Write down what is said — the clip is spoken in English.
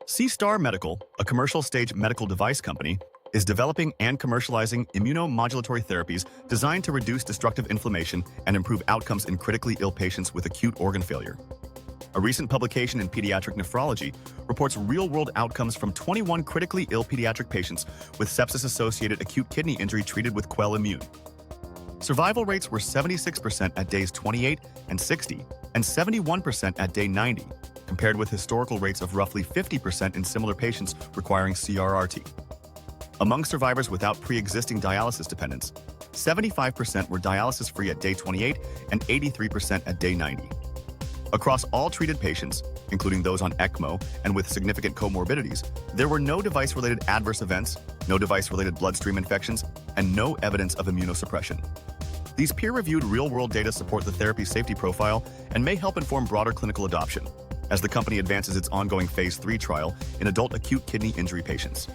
SeaStar Medical, a commercial-stage medical device company, is developing and commercializing immunomodulatory therapies designed to reduce destructive inflammation and improve outcomes in critically ill patients with acute organ failure. A recent publication in Pediatric Nephrology reports real-world outcomes from 21 critically ill pediatric patients with sepsis-associated acute kidney injury treated with QUELIMMUNE. Survival rates were 76% at days 28 and 60, and 71% at day 90, compared with historical rates of roughly 50% in similar patients requiring CRRT. Among survivors without pre-existing dialysis dependence, 75% were dialysis-free at day 28 and 83% at day 90. Across all treated patients, including those on ECMO and with significant comorbidities, there were no device-related adverse events, no device-related bloodstream infections, and no evidence of immunosuppression. These peer-reviewed real-world data support the therapy's safety profile and may help inform broader clinical adoption as the company advances its ongoing Phase 3 trial in adult acute kidney injury patients.